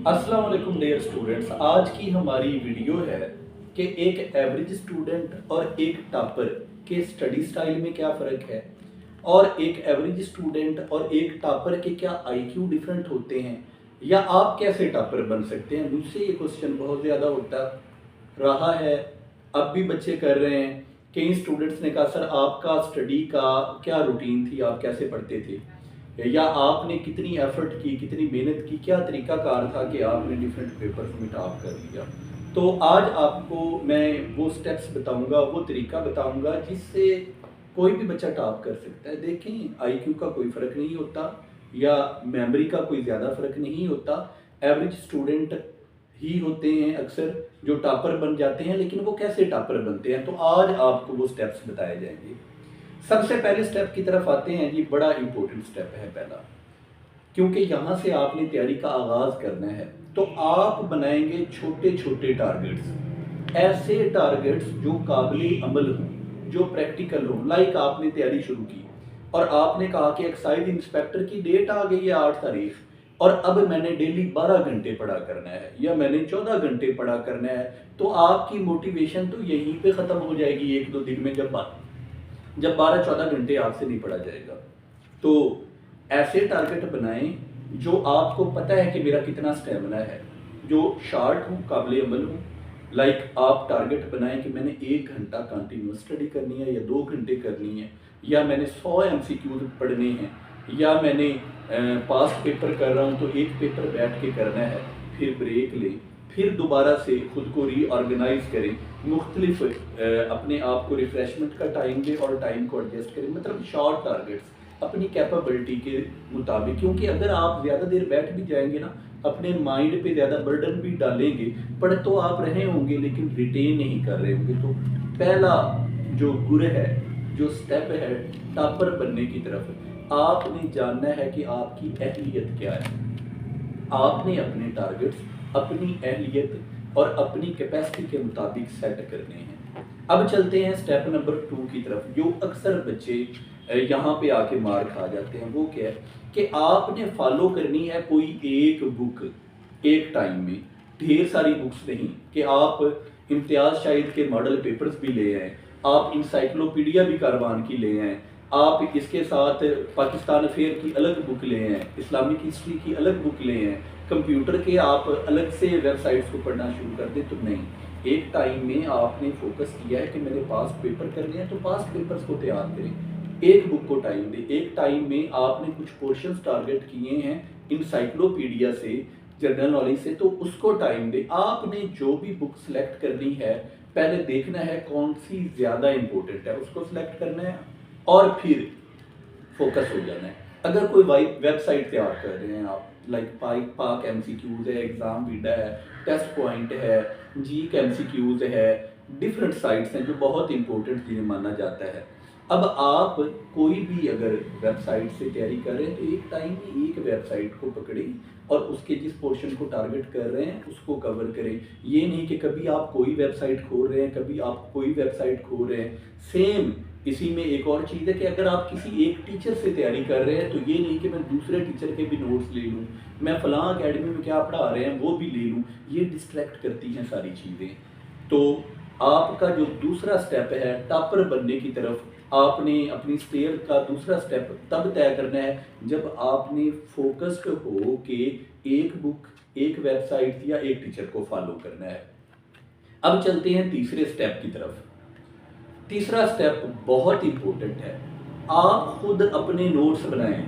अस्सलाम वालेकुम dear students. आज की हमारी वीडियो है कि एक एवरेज स्टूडेंट और एक टॉपर के स्टडी स्टाइल में क्या फ़र्क है, और एक एवरेज स्टूडेंट और एक टॉपर के क्या आईक्यू डिफरेंट होते हैं, या आप कैसे टॉपर बन सकते हैं। मुझसे ये क्वेश्चन बहुत ज़्यादा होता रहा है, अब भी बच्चे कर रहे हैं। कई स्टूडेंट्स ने कहा सर आपका स्टडी का क्या रूटीन थी, आप कैसे पढ़ते थे, या आपने कितनी एफर्ट की, कितनी मेहनत की, क्या तरीकाकार था कि आपने डिफरेंट पेपर्स में टॉप कर लिया। तो आज आपको मैं वो स्टेप्स बताऊंगा, वो तरीका बताऊंगा जिससे कोई भी बच्चा टॉप कर सकता है। देखें, आईक्यू का कोई फ़र्क नहीं होता या मेमोरी का कोई ज़्यादा फ़र्क नहीं होता। एवरेज स्टूडेंट ही होते हैं अक्सर जो टॉपर बन जाते हैं, लेकिन वो कैसे टॉपर बनते हैं, तो आज आपको वो स्टेप्स बताए जाएंगे। सबसे पहले स्टेप की तरफ आते हैं जी, बड़ा इंपॉर्टेंट स्टेप है पहला, क्योंकि यहाँ से आपने तैयारी का आगाज़ करना है। तो आप बनाएंगे छोटे छोटे टारगेट्स, ऐसे टारगेट्स जो काबिल अमल हों, जो प्रैक्टिकल हों। लाइक आपने तैयारी शुरू की और आपने कहा कि एक्साइज इंस्पेक्टर की डेट आ गई है 8 तारीख, और अब मैंने डेली 12 घंटे पढ़ा करना है या मैंने 14 घंटे पढ़ा करना है। तो आपकी मोटिवेशन तो यहीं पे ख़त्म हो जाएगी एक दो दिन में, जब 12-14 घंटे आपसे नहीं पढ़ा जाएगा। तो ऐसे टारगेट बनाएं जो आपको पता है कि मेरा कितना स्टेमिना है, जो शार्ट हो, काबिल अमल हो। लाइक आप टारगेट बनाएं कि मैंने 1 घंटा कंटिन्यूस स्टडी करनी है या 2 घंटे करनी है, या मैंने 100 MCQs पढ़ने हैं, या मैंने पास्ट पेपर कर रहा हूँ तो एक पेपर बैठ के करना है, फिर ब्रेक लें, फिर दोबारा से खुद को रीऑर्गेनाइज करें, मुख्तलिफ अपने आप को रिफ्रेशमेंट का टाइम दें और टाइम को एडजस्ट करें। मतलब शॉर्ट टारगेट्स अपनी कैपेबिलिटी के मुताबिक, क्योंकि अगर आप ज़्यादा देर बैठ भी जाएंगे ना, अपने माइंड पे ज़्यादा बर्डन भी डालेंगे, पढ़ तो आप रहे होंगे लेकिन रिटेन नहीं कर रहे होंगे। तो पहला जो गुर है, जो स्टेप है टॉपर बनने की तरफ, आपने जानना है कि आपकी अहलियत क्या है। आपने अपने टारगेट्स अपनी अहलियत और अपनी कैपेसिटी के मुताबिक सेट करने हैं। अब चलते हैं स्टेप नंबर 2 की तरफ, जो अक्सर बच्चे यहाँ पे आके मार खा जाते हैं। वो क्या है कि आपने फॉलो करनी है कोई एक बुक एक टाइम में, ढेर सारी बुक्स नहीं कि आप इम्तियाज शाहिद के मॉडल पेपर्स भी ले आए, आप इंसाइक्लोपीडिया भी कारवान की ले आए, आप इसके साथ पाकिस्तान अफेयर की अलग बुक ले आए, इस्लामिक हिस्ट्री की अलग बुक ले आए, कंप्यूटर के आप अलग से वेबसाइट्स को पढ़ना शुरू कर दें। तो नहीं, एक टाइम में आपने फोकस किया है कि मेरे पास पेपर करने हैं, तो पास पेपर्स को तैयार करें, एक बुक को टाइम दें। एक टाइम में आपने कुछ पोर्शंस टारगेट किए हैं इंसाइक्लोपीडिया से, जनरल नॉलेज से, तो उसको टाइम दें। आपने जो भी बुक सेलेक्ट करनी है, पहले देखना है कौन सी ज़्यादा इंपॉर्टेंट है, उसको सिलेक्ट करना है और फिर फोकस हो जाना है। अगर कोई वेबसाइट तैयार कर रहे हैं आप, लाइक पाक MCQs है, एग्ज़ाम वीडा है, टेस्ट पॉइंट है, जीक MCQs है, डिफरेंट साइट्स हैं जो बहुत इंपॉर्टेंट जिन्हें माना जाता है। अब आप कोई भी अगर वेबसाइट से तैयारी कर रहे हैं तो एक टाइम में एक वेबसाइट को पकड़ें और उसके जिस पोर्शन को टारगेट कर रहे हैं उसको कवर करें। ये नहीं कि कभी आप कोई वेबसाइट खोल रहे हैं, कभी आप कोई वेबसाइट खोल रहे हैं। सेम इसी में एक और चीज़ है कि अगर आप किसी एक टीचर से तैयारी कर रहे हैं तो ये नहीं कि मैं दूसरे टीचर के भी नोट्स ले लूँ, मैं फलां अकेडमी में क्या पढ़ा रहे हैं वो भी ले लूँ, ये डिस्ट्रैक्ट करती हैं सारी चीज़ें। तो आपका जो दूसरा स्टेप है टॉपर बनने की तरफ, आपने अपनी स्टेयर का दूसरा स्टेप तब तय करना है जब आपने फोकस्ड हो कि एक बुक, एक वेबसाइट या एक टीचर को फॉलो करना है। अब चलते हैं तीसरे स्टेप की तरफ। तीसरा स्टेप बहुत इंपॉर्टेंट है, आप खुद अपने नोट्स बनाएं।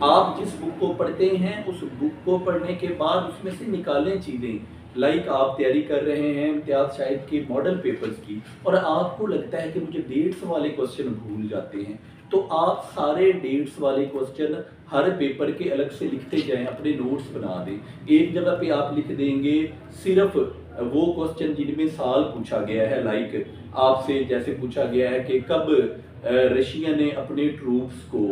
आप जिस बुक को पढ़ते हैं उस बुक को पढ़ने के बाद उसमें से निकालें चीज़ें। लाइक आप तैयारी कर रहे हैं इम्तियाज शाहिद के मॉडल पेपर्स की और आपको लगता है कि मुझे डेट्स वाले क्वेश्चन भूल जाते हैं, तो आप सारे डेट्स वाले क्वेश्चन हर पेपर के अलग से लिखते जाएं, अपने नोट्स बना दें। एक जगह पे आप लिख देंगे सिर्फ वो क्वेश्चन जिनमें साल पूछा गया है। लाइक आपसे जैसे पूछा गया है कि कब रशिया ने अपने ट्रूप्स को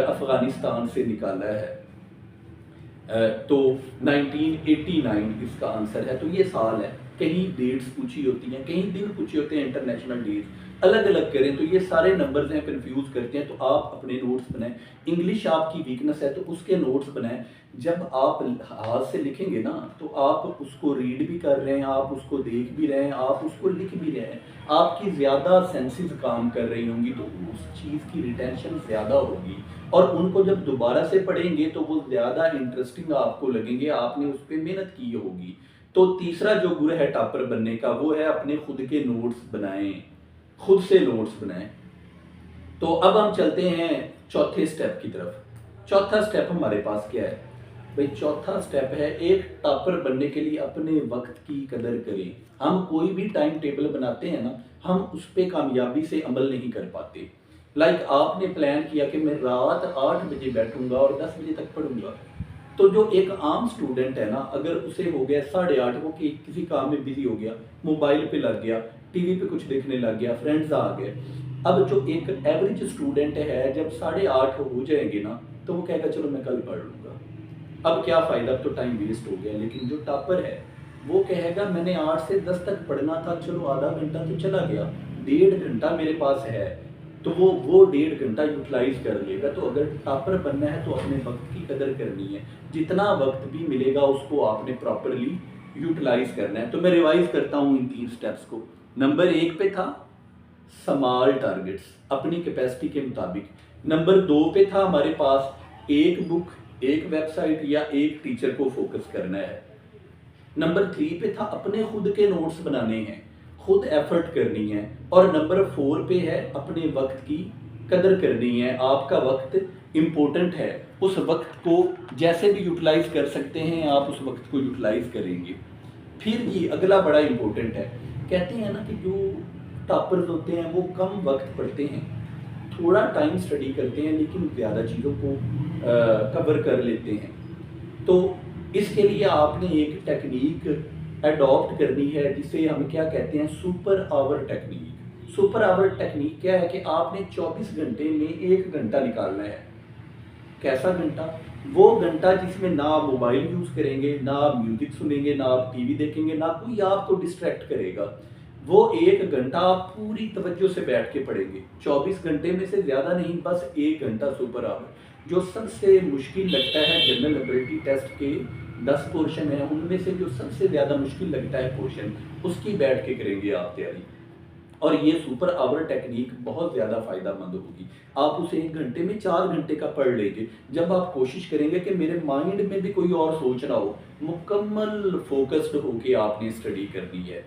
अफगानिस्तान से निकाला है, तो 1989 इसका आंसर है। तो ये साल है, कहीं डेट्स पूछी होती हैं, कहीं दिन पूछे होते हैं, इंटरनेशनल डेज। अलग अलग करें तो ये सारे नंबर्स हैं, कंफ्यूज करते हैं। तो आप अपने नोट्स बनाएं। इंग्लिश आपकी वीकनेस है तो उसके नोट्स बनाएं। जब आप हाथ से लिखेंगे ना तो आप उसको रीड भी कर रहे हैं, आप उसको देख भी रहे हैं, आप उसको लिख भी रहे हैं, आपकी ज़्यादा सेंसेस काम कर रही होंगी तो उस चीज़ की रिटेंशन ज़्यादा होगी और उनको जब दोबारा से पढ़ेंगे तो वो ज़्यादा इंटरेस्टिंग आपको लगेंगे, आपने उस पर मेहनत की होगी। तो तीसरा जो गुर है टॉपर बनने का वो है अपने खुद के नोट्स बनाएं, खुद से नोट्स बनाएं। तो अब हम चलते हैं चौथे स्टेप की तरफ। चौथा स्टेप हमारे पास क्या है भाई? चौथा स्टेप है एक टॉपर बनने के लिए अपने वक्त की कदर करें। हम कोई भी टाइम टेबल बनाते हैं ना, हम उस पर कामयाबी से अमल नहीं कर पाते। लाइक आपने प्लान किया कि मैं रात 8 बजे बैठूंगा और 10 बजे तक पढ़ूंगा, तो जो एक आम स्टूडेंट है ना, अगर उसे हो गया 8:30, वो किसी काम में बिजी हो गया, मोबाइल पे लग गया, टीवी पे कुछ देखने लग गया, फ्रेंड्स आ गए। अब जो एक एवरेज स्टूडेंट है जब 8:30 हो जाएंगे ना तो वो कहेगा चलो मैं कल पढ़ लूँगा। अब क्या फ़ायदा, अब तो टाइम वेस्ट हो गया। लेकिन जो टॉपर है वो कहेगा मैंने 8 से 10 तक पढ़ना था, चलो आधा घंटा तो चला गया, 1.5 घंटा मेरे पास है, तो वो 1.5 घंटा यूटिलाइज कर लेगा। तो अगर टॉपर बनना है तो अपने वक्त की कदर करनी है, जितना वक्त भी मिलेगा उसको आपने प्रॉपरली यूटिलाइज करना है। तो मैं रिवाइज करता हूँ इन 3 स्टेप्स को। नंबर 1 पे था स्मॉल टारगेट्स, अपनी कैपेसिटी के मुताबिक। नंबर 2 पे था हमारे पास एक बुक, एक वेबसाइट या एक टीचर को फोकस करना है। नंबर 3 पे था अपने खुद के नोट्स बनाने हैं, खुद एफर्ट करनी है। और नंबर 4 पे है अपने वक्त की कदर करनी है। आपका वक्त इम्पोर्टेंट है, उस वक्त को जैसे भी यूटिलाइज कर सकते हैं आप उस वक्त को यूटिलाइज करेंगे। फिर ये अगला बड़ा इम्पोर्टेंट है, कहते हैं ना कि जो टॉपर्स होते हैं वो कम वक्त पढ़ते हैं, थोड़ा टाइम स्टडी करते हैं लेकिन ज़्यादा चीज़ों को कवर कर लेते हैं। तो इसके लिए आपने एक टेक्निक अडॉप्ट करनी है जिसे हम क्या कहते हैं, super hour technique. Super hour technique क्या है कि आपने 24 घंटे में 1 घंटा निकालना है। कैसा घंटा? वो घंटा जिसमें ना आप मोबाइल यूज़ करेंगे, ना आप म्यूजिक सुनेंगे, ना आप टीवी देखेंगे, ना कोई आपको डिस्ट्रैक्ट करेगा। वो 1 घंटा आप पूरी तवज्जो से बैठ के पढ़ेंगे। 24 घंटे में से ज़्यादा नहीं, बस 1 घंटा सुपर आवर। जो सबसे मुश्किल लगता है जनरल एबिलिटी टेस्ट के 10 पोर्शन है, उनमें से जो सबसे ज़्यादा मुश्किल लगता है पोर्शन, उसकी बैठ के करेंगे आप तैयारी। और ये सुपर आवर टेक्निक बहुत ज़्यादा फ़ायदेमंद होगी। आप उसे 1 घंटे में 4 घंटे का पढ़ लेंगे। जब आप कोशिश करेंगे कि मेरे माइंड में भी कोई और सोच ना हो, मुकम्मल फोकस्ड होके आपने स्टडी करनी है।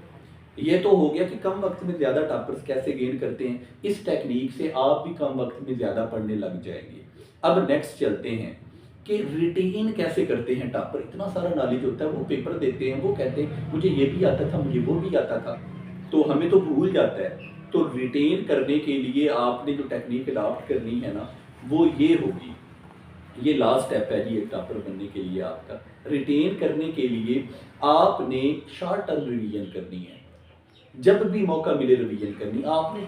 ये तो हो गया कि कम वक्त में ज़्यादा टॉपर्स कैसे गेन करते हैं। इस टेक्निक से आप भी कम वक्त में ज़्यादा पढ़ने लग जाएंगे। अब नेक्स्ट चलते हैं कि रिटेन कैसे करते हैं टॉपर। इतना सारा नॉलेज होता है, वो पेपर देते हैं, वो कहते हैं मुझे ये भी आता था, मुझे वो भी आता था, तो हमें तो भूल जाता है। तो रिटेन करने के लिए आपने जो टेक्निक अडॉप्ट करनी है ना, वो ये होगी। ये लास्ट स्टेप है जी एक टॉपर बनने के लिए आपका। रिटेन करने के लिए आपने शॉर्ट टर्म रिवीजन करनी है। जब भी मौका मिले रिवीजन करनी। आपने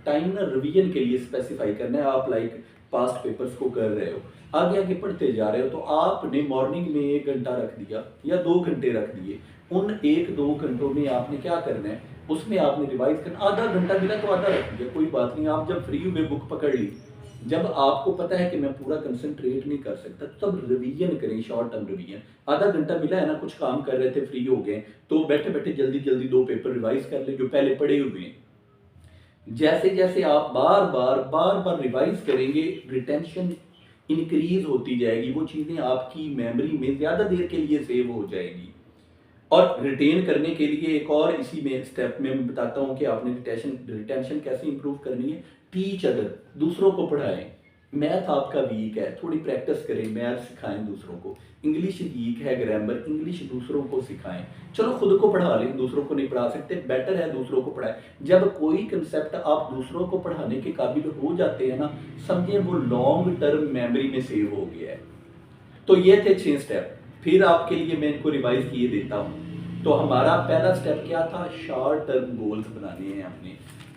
टाइम ना रिवीजन के लिए स्पेसिफाई करना है। आप लाइक पास्ट पेपर्स को कर रहे हो, आगे आगे पढ़ते जा रहे हो, तो आपने मॉर्निंग में 1 घंटा रख दिया या 2 घंटे रख दिए। उन 1-2 घंटों में आपने क्या करना है, उसमें आपने रिवाइज करना। आधा घंटा मिला तो आधा रख दिया, कोई बात नहीं। आप जब फ्री हुए बुक पकड़ ली, जब आपको पता है कि मैं पूरा कंसंट्रेट नहीं कर सकता, तो तब रिवीजन करें, शॉर्ट टर्म रिवीजन। आधा घंटा मिला है ना, कुछ काम कर रहे थे, फ्री हो गए, तो बैठे बैठे जल्दी जल्दी 2 पेपर रिवाइज कर ले जो पहले पढ़े हुए हैं। जैसे जैसे आप बार बार रिवाइज करेंगे, रिटेंशन इंक्रीज होती जाएगी, वो चीज़ें आपकी मेमोरी में ज़्यादा देर के लिए सेव हो जाएगी। और रिटेन करने के लिए एक और इसी में स्टेप में मैं बताता हूँ कि आपने रिटेंशन कैसे इंप्रूव करनी है। टीच अदर, दूसरों को पढ़ाएं। मैथ आपका वीक है, थोड़ी प्रैक्टिस करें, मैथ सिखाएं दूसरों को। इंग्लिश वीक है, ग्रामर, इंग्लिश दूसरों को सिखाएं। चलो खुद को पढ़ा लें, दूसरों को नहीं पढ़ा सकते, बेटर है दूसरों को पढ़ाएं। जब कोई कंसेप्ट आप दूसरों को पढ़ाने के काबिल हो जाते हैं ना, समझिए वो लॉन्ग टर्म मेमोरी में सेव हो गया है। तो ये थे 6 स्टेप। फिर आपके लिए मैं इनको रिवाइज किए देता हूँ। तो हमारा पहला स्टेप क्या था, शॉर्ट टर्म गोल्स बनाने हैं हमने।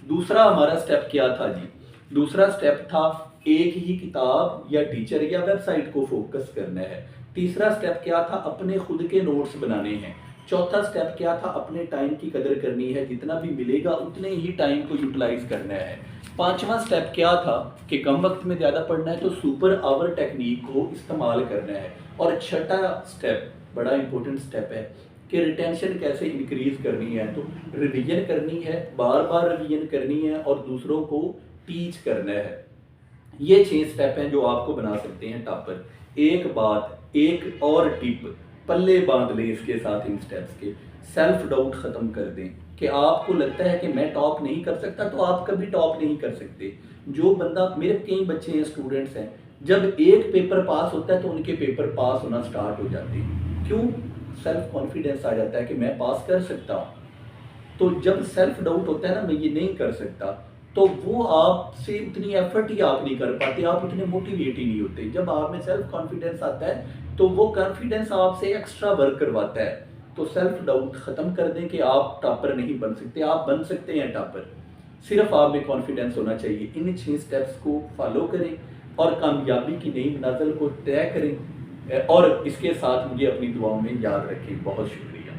दूसरा हमारा स्टेप क्या था जी, दूसरा स्टेप था एक ही किताब या टीचर या वेबसाइट को फोकस करना है। तीसरा स्टेप क्या था, अपने खुद के नोट्स बनाने हैं। चौथा स्टेप क्या था, अपने टाइम की कदर करनी है, जितना भी मिलेगा उतने ही टाइम को यूटिलाइज करना है। पांचवा स्टेप क्या था कि कम वक्त में ज़्यादा पढ़ना है तो सुपर आवर टेक्निक को इस्तेमाल करना है। और छठा स्टेप बड़ा इंपॉर्टेंट स्टेप है कि रिटेंशन कैसे इंक्रीज करनी है, तो रिवीजन करनी है, बार बार रिवीजन करनी है और दूसरों को टीच करना है। ये 6 स्टेप हैं जो आपको बना सकते हैं टॉपर। एक बात, एक और टिप पल्ले बांध लें इसके साथ, इन स्टेप्स के सेल्फ डाउट ख़त्म कर दें कि आपको लगता है कि मैं टॉप नहीं कर सकता, तो आप कभी टॉप नहीं कर सकते। जो बंदा, मेरे कई बच्चे हैं, स्टूडेंट्स हैं, जब एक पेपर पास होता है तो उनके पेपर पास होना स्टार्ट हो जाते हैं। क्यों? सेल्फ कॉन्फिडेंस आ जाता है कि मैं पास कर सकता हूँ। तो जब सेल्फ डाउट होता है ना, मैं ये नहीं कर सकता, तो वो आपसे उतनी एफर्ट ही आप नहीं कर पाते, आप उतने मोटिवेट ही नहीं होते। जब आप में सेल्फ कॉन्फिडेंस आता है तो वो कॉन्फिडेंस आपसे एक्स्ट्रा वर्क करवाता है। तो सेल्फ डाउट ख़त्म कर दें कि आप टॉपर नहीं बन सकते, आप बन सकते हैं टॉपर। सिर्फ आप में कॉन्फिडेंस होना चाहिए। इन 6 स्टेप्स को फॉलो करें और कामयाबी की नई मंजिल को तय करें। और इसके साथ मुझे अपनी दुआओं में याद रखें। बहुत शुक्रिया।